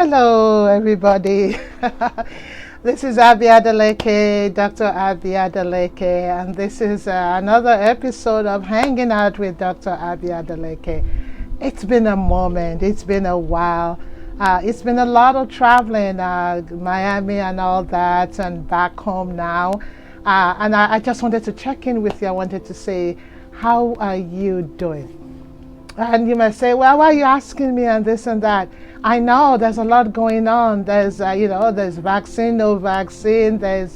Hello, everybody. This is Abi Adeleke, Dr. Abi Adeleke, and this is another episode of Hanging Out with Dr. Abi Adeleke. It's been a moment, it's been a while. It's been a lot of traveling, Miami and all that, and back home now. And I just wanted to check in with you. I wanted to say, how are you doing? And you may say, well, why are you asking me and this and that? I know there's a lot going on. There's, there's vaccine, no vaccine. There's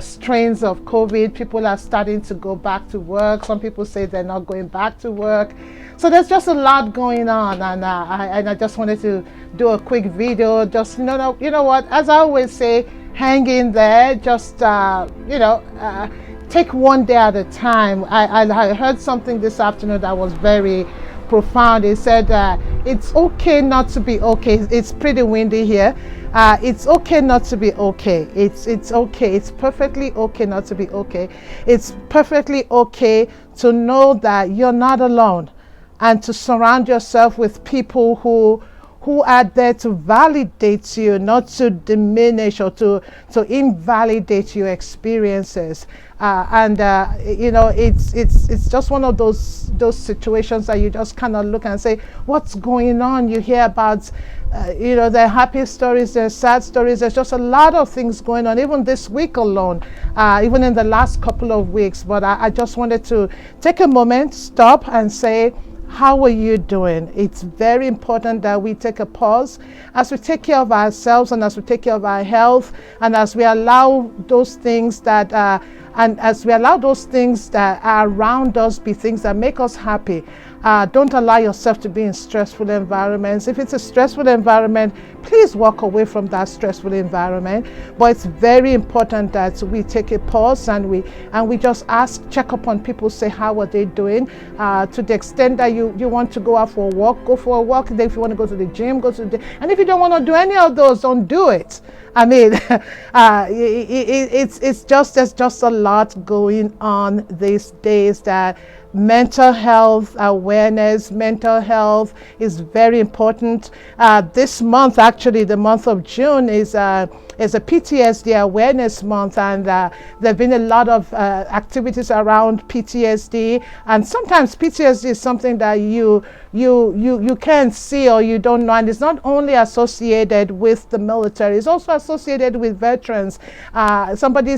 strains of COVID. People are starting to go back to work. Some people say they're not going back to work. So there's just a lot going on. And I just wanted to do a quick video. Just, you know what? As I always say, hang in there. Just, take one day at a time. I heard something this afternoon that was very profound. It said it's okay not to be okay. It's pretty windy here. It's okay not to be okay. It's okay. It's perfectly okay not to be okay. It's perfectly okay to know that you're not alone, and to surround yourself with people who are there to validate you, not to diminish or to invalidate your experiences. It's just one of those situations that you just kind of look and say, what's going on? You hear about the happy stories, the sad stories. There's just a lot of things going on, even this week alone, even in the last couple of weeks. But I just wanted to take a moment, stop and say, how are you doing? It's very important that we take a pause as we take care of ourselves and as we take care of our health, and as we allow those things that are around us be things that make us happy. Don't allow yourself to be in stressful environments. If it's a stressful environment, please walk away from that stressful environment. But it's very important that we take a pause and we just check up on people, say how are they doing. To the extent that you want to go out for a walk, go for a walk. If you want to go to the gym, go to the gym. And if you don't want to do any of those, don't do it. I mean, there's just a lot going on these days. That mental health awareness, mental health is very important. This month, actually, the month of June is a PTSD awareness month, and there have been a lot of activities around PTSD. And sometimes PTSD is something that you can't see or you don't know, and it's not only associated with the military, it's also associated with veterans. Somebody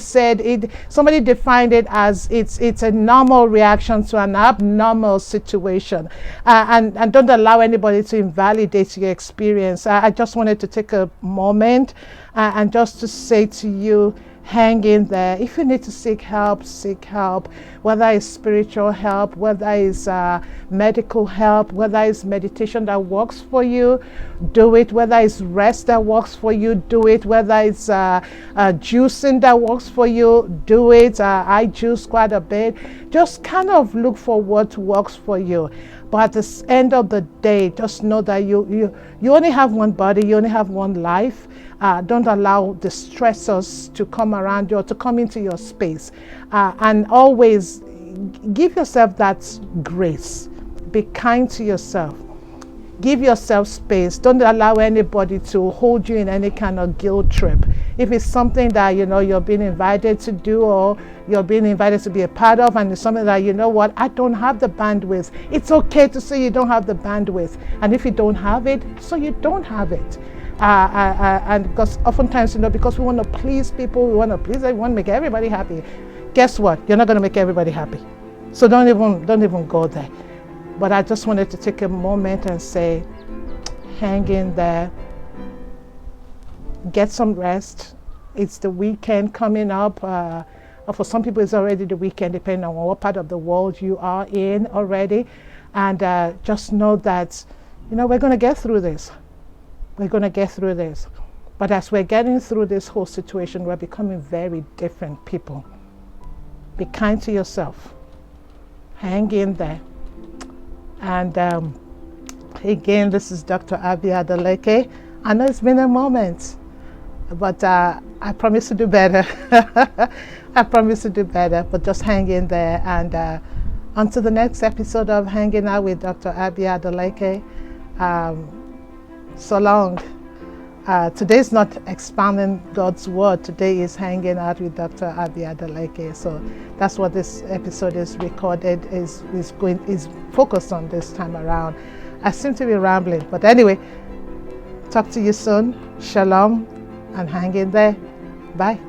defined it as it's a normal reaction to an abnormal situation, and don't allow anybody to invalidate your experience. I just wanted to take a moment and just to say to you, hang in there. If you need to seek help, whether it's spiritual help, whether it's medical help, whether it's meditation that works for you, do it. Whether it's rest that works for you, do it. Whether it's juicing that works for you, do it. I juice quite a bit. Just kind of look for what works for you. But at the end of the day, just know that you only have one body, you only have one life. Don't allow the stressors to come around you or to come into your space. And always give yourself that grace. Be kind to yourself. Give yourself space. Don't allow anybody to hold you in any kind of guilt trip. If it's something that you're being invited to do, or you're being invited to be a part of, and it's something that I don't have the bandwidth. It's okay to say you don't have the bandwidth. And if you don't have it, so you don't have it. And because oftentimes, because we want to please people, we want to please everyone, make everybody happy. Guess what? You're not going to make everybody happy. So don't even go there. But I just wanted to take a moment and say, hang in there. Get some rest. It's the weekend coming up. For some people, it's already the weekend, depending on what part of the world you are in already. And just know that, we're going to get through this. We're going to get through this. But as we're getting through this whole situation, we're becoming very different people. Be kind to yourself. Hang in there. And again, this is Dr. Abi Adeleke. I know it's been a moment, but I promise to do better. I promise to do better, but just hang in there. And until the next episode of Hanging Out with Dr. Abi Adeleke, so long. Today is not expounding God's word. Today is hanging out with Dr. Abi Adeleke. So that's what this episode is recorded, is focused on this time around. I seem to be rambling, but anyway, talk to you soon. Shalom, and hang in there. Bye.